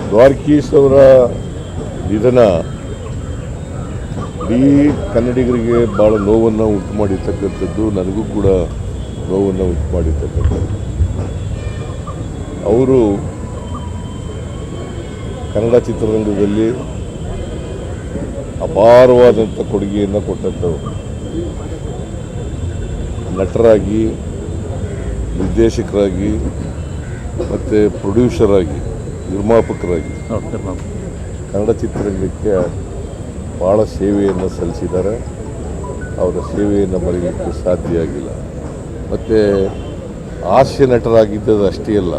ದ್ವಾರಕೀಶ್ ಅವರ ನಿಧನ ಇಡೀ ಕನ್ನಡಿಗರಿಗೆ ಭಾಳ ನೋವನ್ನು ಉಂಟು ಮಾಡಿರ್ತಕ್ಕಂಥದ್ದು, ನನಗೂ ಕೂಡ ನೋವನ್ನು ಉಂಟು ಮಾಡಿರ್ತಕ್ಕಂಥದ್ದು. ಅವರು ಕನ್ನಡ ಚಿತ್ರರಂಗದಲ್ಲಿ ಅಪಾರವಾದಂಥ ಕೊಡುಗೆಯನ್ನು ಕೊಟ್ಟಂಥವ್ರು. ನಟರಾಗಿ, ನಿರ್ದೇಶಕರಾಗಿ ಮತ್ತು ಪ್ರೊಡ್ಯೂಸರ್ ಆಗಿ, ನಿರ್ಮಾಪಕರಾಗಿ ಕನ್ನಡ ಚಿತ್ರರಂಗಕ್ಕೆ ಭಾಳ ಸೇವೆಯನ್ನು ಸಲ್ಲಿಸಿದ್ದಾರೆ. ಅವರ ಸೇವೆಯನ್ನು ಮರೆಯಲಿಕ್ಕೆ ಸಾಧ್ಯ ಆಗಿಲ್ಲ. ಮತ್ತು ಹಾಸ್ಯ ನಟರಾಗಿದ್ದದು ಅಷ್ಟೇ ಅಲ್ಲ,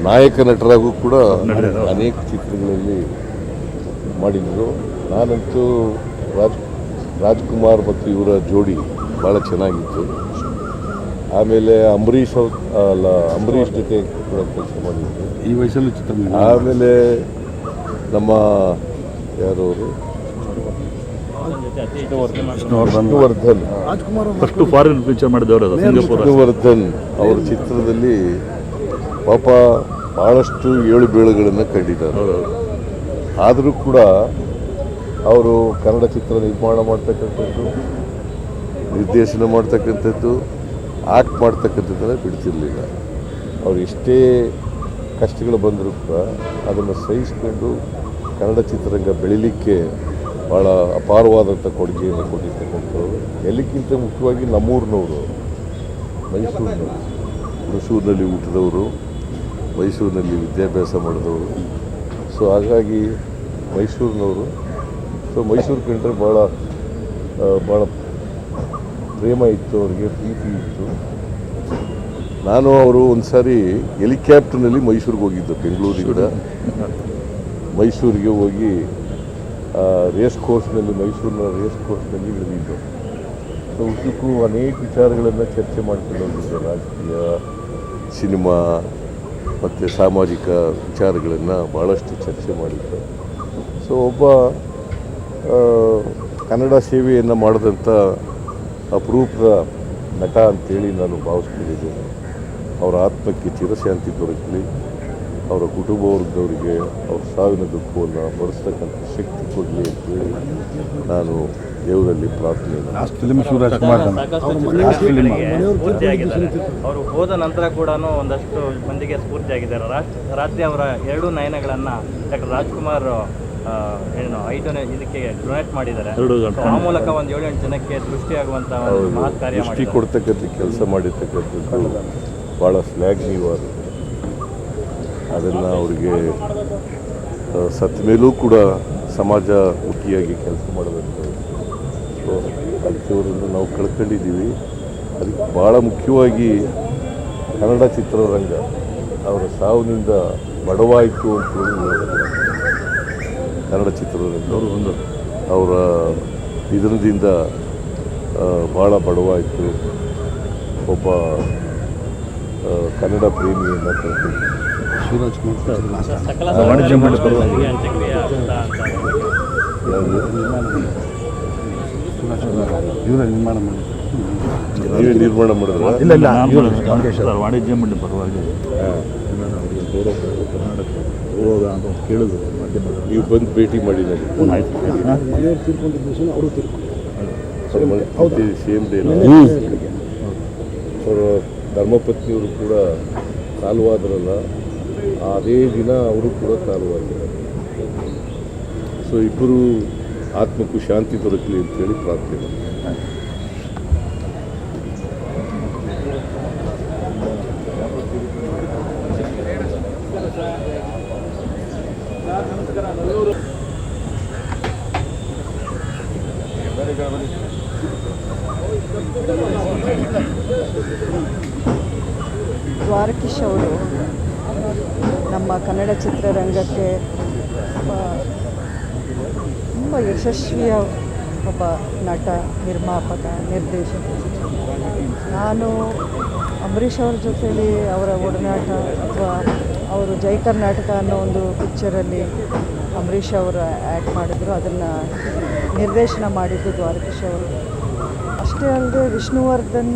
ನಾಯಕ ನಟರಾಗೂ ಕೂಡ ಅನೇಕ ಚಿತ್ರಗಳಲ್ಲಿ ಮಾಡಿದರು. ನಾನಂತೂ ರಾಜ್ಕುಮಾರ್ ಮತ್ತು ಇವರ ಜೋಡಿ ಭಾಳ ಚೆನ್ನಾಗಿತ್ತು. ಆಮೇಲೆ ಅಂಬರೀಷ್ ಜೊತೆ ಕೂಡ ಕೆಲಸ ಮಾಡಿದ್ರು ಈ ವಯಸ್ಸಲ್ಲೂ ಚಿತ್ರ. ಆಮೇಲೆ ನಮ್ಮ ಯಾರವರು ವಿಷ್ಣುವರ್ಧನ್ ಅವರ ಚಿತ್ರದಲ್ಲಿ ಪಾಪ ಭಾಳಷ್ಟು ಏಳು ಬೀಳುಗಳನ್ನು ಕಂಡಿದ್ದಾರೆ. ಆದರೂ ಕೂಡ ಅವರು ಕನ್ನಡ ಚಿತ್ರ ನಿರ್ಮಾಣ ಮಾಡ್ತಕ್ಕಂಥದ್ದು, ನಿರ್ದೇಶನ ಮಾಡ್ತಕ್ಕಂಥದ್ದು, ಆಕ್ಟ್ ಮಾಡ್ತಕ್ಕಂಥದ್ದನ್ನು ಬಿಡ್ತಿರಲಿಲ್ಲ. ಅವ್ರು ಎಷ್ಟೇ ಕಷ್ಟಗಳು ಬಂದರೂ ಕೂಡ ಅದನ್ನು ಸಹಿಸಿಕೊಂಡು ಕನ್ನಡ ಚಿತ್ರರಂಗ ಬೆಳೀಲಿಕ್ಕೆ ಭಾಳ ಅಪಾರವಾದಂಥ ಕೊಡುಗೆಯನ್ನು ಕೊಟ್ಟಿರ್ತಕ್ಕಂಥವ್ರು. ಎಲ್ಲಕ್ಕಿಂತ ಮುಖ್ಯವಾಗಿ ನಮ್ಮೂರಿನವರು, ಮೈಸೂರಿನಲ್ಲಿ ಹುಟ್ಟಿದವರು, ಮೈಸೂರಿನಲ್ಲಿ ವಿದ್ಯಾಭ್ಯಾಸ ಮಾಡಿದವರು. ಸೊ ಹಾಗಾಗಿ ಮೈಸೂರಿನವರು. ಸೊ ಮೈಸೂರು ಕಂಡ್ರೆ ಭಾಳ ಪ್ರೇಮ ಇತ್ತು ಅವರಿಗೆ, ಪ್ರೀತಿ ಇತ್ತು. ನಾನು ಅವರು ಒಂದು ಸಾರಿ ಹೆಲಿಕಾಪ್ಟರ್ನಲ್ಲಿ ಮೈಸೂರಿಗೆ ಹೋಗಿದ್ದು, ಬೆಂಗಳೂರಿಂದ ಮೈಸೂರಿಗೆ ಹೋಗಿ ರೇಸ್ ಕೋರ್ಸ್ನಲ್ಲಿ, ಮೈಸೂರಿನ ರೇಸ್ ಕೋರ್ಸ್ನಲ್ಲಿ ಇಳಿದಿದ್ದು. ಸೊ ಉದ್ದಕ್ಕೂ ಅನೇಕ ವಿಚಾರಗಳನ್ನು ಚರ್ಚೆ ಮಾಡ್ಕೊಂಡು ಹೋಗಿದ್ದೆ. ರಾಜಕೀಯ, ಸಿನಿಮಾ ಮತ್ತು ಸಾಮಾಜಿಕ ವಿಚಾರಗಳನ್ನು ಭಾಳಷ್ಟು ಚರ್ಚೆ ಮಾಡಿದ್ದೆ. ಸೊ ಒಬ್ಬ ಕನ್ನಡ ಸೇವೆಯನ್ನು ಮಾಡಿದಂಥ ಅಪರೂಪದ ನಟ ಅಂತೇಳಿ ನಾನು ಭಾವಿಸ್ಕೊಂಡಿದ್ದೇನೆ. ಅವರ ಆತ್ಮಕ್ಕೆ ಚಿರಶಾಂತಿ ದೊರಕಲಿ, ಅವರ ಕುಟುಂಬ ವರ್ಗದವರಿಗೆ ಅವ್ರ ಸಾವಿನ ದುಃಖವನ್ನು ಭರಿಸ್ತಕ್ಕಂಥ ಶಕ್ತಿ ಕೊಡಲಿ ಅಂತೇಳಿ ನಾನು ದೇವರಲ್ಲಿ ಪ್ರಾರ್ಥನೆ. ಅವರು ಹೋದ ನಂತರ ಕೂಡ ಒಂದಷ್ಟು ಮಂದಿಗೆ ಸ್ಫೂರ್ತಿಯಾಗಿದ್ದಾರೆ. ರಾತ್ರಿ ಅವರ 2 ನಯನಗಳನ್ನು ಡಾಕ್ಟರ್ ರಾಜ್ಕುಮಾರ್ 5ನೇ ಇದಕ್ಕೆ ಡೊನೇಟ್ ಮಾಡಿದ್ದಾರೆ. ಆ ಮೂಲಕ ಒಂದು 7-8 ಜನಕ್ಕೆ ದೃಷ್ಟಿಯಾಗುವಂಥ ಮಹತ್ ಕಾರ್ಯ ದೃಷ್ಟಿ ಕೊಡ್ತಕ್ಕಂಥ ಕೆಲಸ ಮಾಡಿರ್ತಕ್ಕಂಥದ್ದು ಭಾಳ ಶ್ಲಾಘನೀಯವಾದ. ಅದನ್ನು ಅವರಿಗೆ ಸತ್ತ ಮೇಲೂ ಕೂಡ ಸಮಾಜಮುಖಿಯಾಗಿ ಕೆಲಸ ಮಾಡದಂಥವ್ರು. ಸೊ ಅಂಥವರನ್ನು ನಾವು ಕಳ್ಕೊಂಡಿದ್ದೀವಿ. ಅದಕ್ಕೆ ಭಾಳ ಮುಖ್ಯವಾಗಿ ಕನ್ನಡ ಚಿತ್ರರಂಗ ಅವರ ಸಾವಿನಿಂದ ಬಡವಾಯಿತು ಅಂತೇಳಿ ಕನ್ನಡ ಚಿತ್ರರಂಗ ಅವರ ನಿಧನದಿಂದ ಭಾಳ ಬಡವಾಯಿತು. ಒಬ್ಬ ಕನ್ನಡ ಪ್ರೇಮಿಯನ್ನು ಕಳ್ಕೊಂಡು ನೀವೇ ನಿರ್ಮಾಣ ಮಾಡಿದ್ರೆ ವಾಣಿಜ್ಯ ಮಂಡಳಿ ಪರವಾಗಿ ಕೇಳಿದ್ರು. ನೀವು ಬಂದು ಭೇಟಿ ಮಾಡಿ ನನಗೆ ಸೇಮ್ ಡೇ. ಅವರ ಧರ್ಮಪತ್ನಿಯವರು ಕೂಡ ಕಾಲವಾದ್ರಲ್ಲ, ಅದೇ ದಿನ ಅವರು ಕೂಡ ಕಾಲವಾಗಿದ್ದಾರೆ. ಸೊ ಇಬ್ಬರು ಆತ್ಮಕ್ಕೂ ಶಾಂತಿ ದೊರಕಲಿ ಅಂತೇಳಿ ಪ್ರಾರ್ಥನೆ. ದ್ವಾರಕೀಶ್ ಅವರು ನಮ್ಮ ಕನ್ನಡ ಚಿತ್ರರಂಗಕ್ಕೆ ತುಂಬ ಯಶಸ್ವಿಯ ಒಬ್ಬ ನಟ, ನಿರ್ಮಾಪಕ, ನಿರ್ದೇಶಕ. ನಾನು ಅಂಬರೀಷ್ ಅವ್ರ ಜೊತೆಲಿ ಅವರ ಒಡನಾಟ ಅಥವಾ ಅವರು ಜೈ ಕರ್ನಾಟಕ ಅನ್ನೋ ಒಂದು ಪಿಕ್ಚರಲ್ಲಿ ಅಂಬರೀಷ್ ಅವರು ಆ್ಯಕ್ಟ್ ಮಾಡಿದ್ರು. ಅದನ್ನು ನಿರ್ದೇಶನ ಮಾಡಿದ್ದು ದ್ವಾರಕೀಶ್ ಅವರು. ಅಷ್ಟು ಅಷ್ಟೇ ಅಲ್ಲದೆ ವಿಷ್ಣುವರ್ಧನ್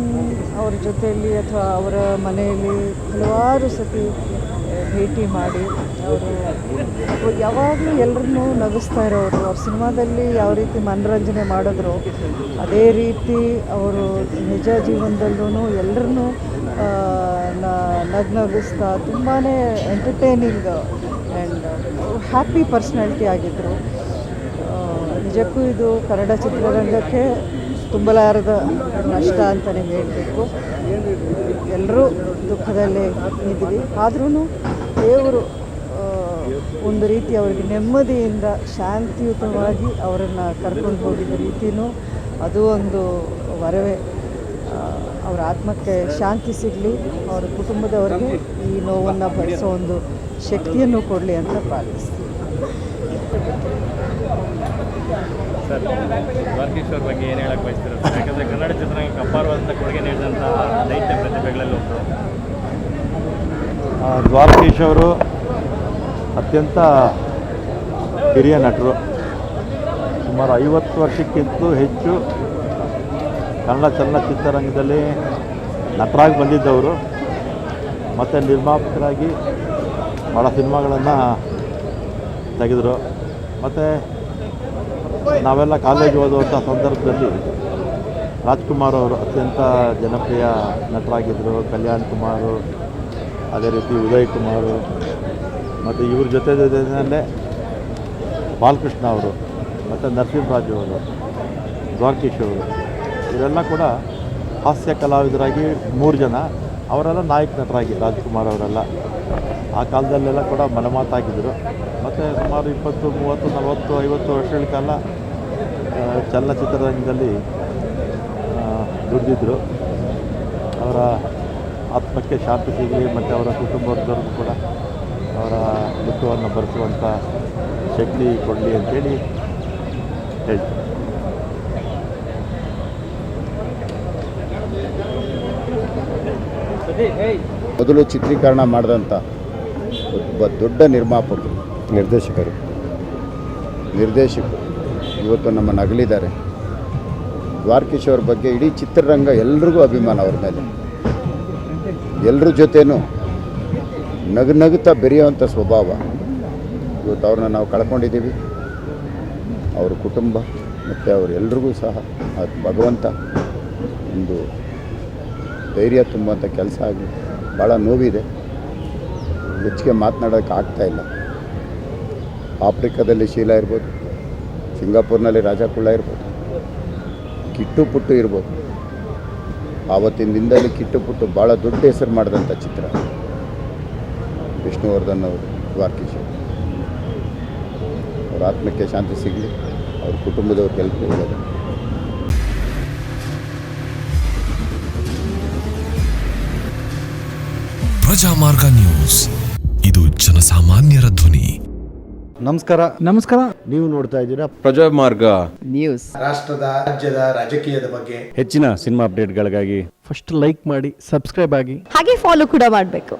ಅವ್ರ ಜೊತೆಯಲ್ಲಿ ಅಥವಾ ಅವರ ಮನೆಯಲ್ಲಿ ಹಲವಾರು ಸತಿ ಭೇಟಿ ಮಾಡಿ ಅವರು ಯಾವಾಗಲೂ ಎಲ್ಲರನ್ನೂ ನಗಿಸ್ತಾ ಇರೋರು. ಅವ್ರ ಸಿನಿಮಾದಲ್ಲಿ ಯಾವ ರೀತಿ ಮನರಂಜನೆ ಮಾಡಿದ್ರು ಅದೇ ರೀತಿ ಅವರು ನಿಜ ಜೀವನದಲ್ಲೂ ಎಲ್ಲರನ್ನೂ ನಗಿಸ್ತಾ ತುಂಬಾ ಎಂಟರ್ಟೈನಿಂಗ್ ಆ್ಯಂಡ್ ಹ್ಯಾಪಿ ಪರ್ಸ್ನಾಲಿಟಿ ಆಗಿದ್ದರು. ನಿಜಕ್ಕೂ ಇದು ಕನ್ನಡ ಚಿತ್ರರಂಗಕ್ಕೆ ತುಂಬಲಾರದ ನಷ್ಟ ಅಂತಲೇ ಹೇಳಬೇಕು. ಎಲ್ಲರೂ ದುಃಖದಲ್ಲೇ ಇದ್ವಿ. ಆದ್ರೂ ದೇವರು ಒಂದು ರೀತಿ ಅವರಿಗೆ ನೆಮ್ಮದಿಯಿಂದ ಶಾಂತಿಯುತವಾಗಿ ಅವರನ್ನು ಕರ್ಕೊಂಡು ಹೋಗಿದ್ದ ರೀತಿಯೂ ಅದು ಒಂದು ವರವೇ. ಅವರ ಆತ್ಮಕ್ಕೆ ಶಾಂತಿ ಸಿಗಲಿ, ಅವರ ಕುಟುಂಬದವರಿಗೆ ಈ ನೋವನ್ನು ಭರಿಸೋ ಒಂದು ಶಕ್ತಿಯನ್ನು ಕೊಡಲಿ ಅಂತ ಪ್ರಾರ್ಥಿಸ್ತೀನಿ. ಸರ್, ದ್ವಾರಕೀಶ್ ಅವ್ರ ಬಗ್ಗೆ ಏನು ಹೇಳಕ್ಕೆ ಬಯಸ್ತೀರ ಸರ್? ಯಾಕಂದರೆ ಕನ್ನಡ ಚಿತ್ರರಂಗಕ್ಕೆ ಅಪಾರವಾದಂಥ ಕೊಡುಗೆ ನೀಡಿದಂತಹ ದೈತ್ಯ ಪ್ರತಿಭೆಗಳಲ್ಲಿ ಒಬ್ಬರು. ದ್ವಾರಕೀಶ್ ಅವರು ಅತ್ಯಂತ ಹಿರಿಯ ನಟರು. ಸುಮಾರು 50 ವರ್ಷಕ್ಕಿಂತಲೂ ಹೆಚ್ಚು ಕನ್ನಡ ಚಲನಚಿತ್ರರಂಗದಲ್ಲಿ ನಟರಾಗಿ ಬಂದಿದ್ದವರು ಮತ್ತು ನಿರ್ಮಾಪಕರಾಗಿ ಭಾಳ ಸಿನಿಮಾಗಳನ್ನು ತೆಗೆದರು. ಮತ್ತು ನಾವೆಲ್ಲ ಕಾಲೇಜ್ ಓದುವಂಥ ಸಂದರ್ಭದಲ್ಲಿ ರಾಜ್ಕುಮಾರ್ ಅವರು ಅತ್ಯಂತ ಜನಪ್ರಿಯ ನಟರಾಗಿದ್ದರು. ಕಲ್ಯಾಣ್ ಕುಮಾರು, ಅದೇ ರೀತಿ ಉದಯ್ ಕುಮಾರು, ಮತ್ತು ಇವ್ರ ಜೊತೆಯಲ್ಲೇ ಬಾಲಕೃಷ್ಣ ಅವರು ಮತ್ತು ನರಸಿಂಹರಾಜು ಅವರು, ದ್ವಾರಕೀಶ್ ಅವರು, ಇವರೆಲ್ಲ ಕೂಡ ಹಾಸ್ಯ ಕಲಾವಿದರಾಗಿ 3 ಜನ. ಅವರೆಲ್ಲ ನಾಯಕ ನಟರಾಗಿ ರಾಜ್ಕುಮಾರ್ ಅವರೆಲ್ಲ ಆ ಕಾಲದಲ್ಲೆಲ್ಲ ಕೂಡ ಮನಮಾತಾಗಿದ್ದರು. ಮತ್ತು ಸುಮಾರು 20, 30, 40, 50 ವರ್ಷಗಳ ಕಾಲ ಚಲನಚಿತ್ರರಂಗದಲ್ಲಿ ದುಡಿದಿದ್ದರು. ಅವರ ಆತ್ಮಕ್ಕೆ ಶಾಂತಿ ಸಿಗಲಿ ಮತ್ತು ಅವರ ಕುಟುಂಬದವ್ರಿಗೂ ಕೂಡ ಅವರ ದುಃಖವನ್ನು ಭರಿಸುವಂಥ ಶಕ್ತಿ ಕೊಡಲಿ ಅಂತೇಳಿ ಹೇಳ್ತಾರೆ. ಮೊದಲು ಚಿತ್ರೀಕರಣ ಮಾಡಿದಂಥ ಒಬ್ಬ ದೊಡ್ಡ ನಿರ್ದೇಶಕರು ಇವತ್ತು ನಮ್ಮನ್ನು ಅಗಲಿದ್ದಾರೆ. ದ್ವಾರಕೀಶ್ ಅವ್ರ ಬಗ್ಗೆ ಇಡೀ ಚಿತ್ರರಂಗ ಎಲ್ರಿಗೂ ಅಭಿಮಾನ. ಅವ್ರ ಮೇಲೆ ಎಲ್ಲರ ಜೊತೆನೂ ನಗುತ್ತಾ ಬೆರೆಯುವಂಥ ಸ್ವಭಾವ. ಇವತ್ತು ಅವ್ರನ್ನ ನಾವು ಕಳ್ಕೊಂಡಿದ್ದೀವಿ. ಅವ್ರ ಕುಟುಂಬ ಮತ್ತು ಅವರೆಲ್ರಿಗೂ ಸಹ ಭಗವಂತ ಒಂದು ಧೈರ್ಯ ತುಂಬುವಂಥ ಕೆಲಸ ಆಗಲಿ. ಭಾಳ ನೋವಿದೆ, ಹೆಚ್ಚಿಗೆ ಮಾತನಾಡೋಕ್ಕೆ ಆಗ್ತಾಯಿಲ್ಲ. ಆಫ್ರಿಕಾದಲ್ಲಿ ಶೀಲಾ ಇರ್ಬೋದು, ಸಿಂಗಾಪುರ್ನಲ್ಲಿ ರಾಜಕುಳ್ಳ ಇರ್ಬೋದು, ಕಿಟ್ಟು ಪುಟ್ಟು ಇರ್ಬೋದು. ಆವತ್ತಿನ ದಿನದಲ್ಲಿ ಕಿಟ್ಟು ಪುಟ್ಟು ಭಾಳ ದೊಡ್ಡ ಹೆಸರು ಮಾಡಿದಂಥ ಚಿತ್ರ ವಿಷ್ಣುವರ್ಧನ್ ಅವರು, ದ್ವಾರಕೀಶ್ ಅವರು. ಅವ್ರ ಆತ್ಮಕ್ಕೆ ಶಾಂತಿ ಸಿಗಲಿ, ಅವ್ರ ಕುಟುಂಬದವ್ರಿಗೆ ಹೆಲ್ಪ್ ಒಳ್ಳೆಯದು. ಪ್ರಜಾಮಾರ್ಗ ನ್ಯೂಸ್, ಇದು ಜನಸಾಮಾನ್ಯರ ಧ್ವನಿ. ನಮಸ್ಕಾರ. ನೀವು ನೋಡ್ತಾ ಇದ್ದೀರಾ ಪ್ರಜಾಮಾರ್ಗ ನ್ಯೂಸ್. ರಾಷ್ಟ್ರದ, ರಾಜ್ಯದ, ರಾಜಕೀಯದ ಬಗ್ಗೆ ಹೆಚ್ಚಿನ ಸಿನಿಮಾ ಅಪ್ಡೇಟ್ಗಳಿಗಾಗಿ ಫಸ್ಟ್ ಲೈಕ್ ಮಾಡಿ, ಸಬ್ಸ್ಕ್ರೈಬ್ ಆಗಿ, ಹಾಗೆ ಫಾಲೋ ಕೂಡ ಮಾಡಬೇಕು.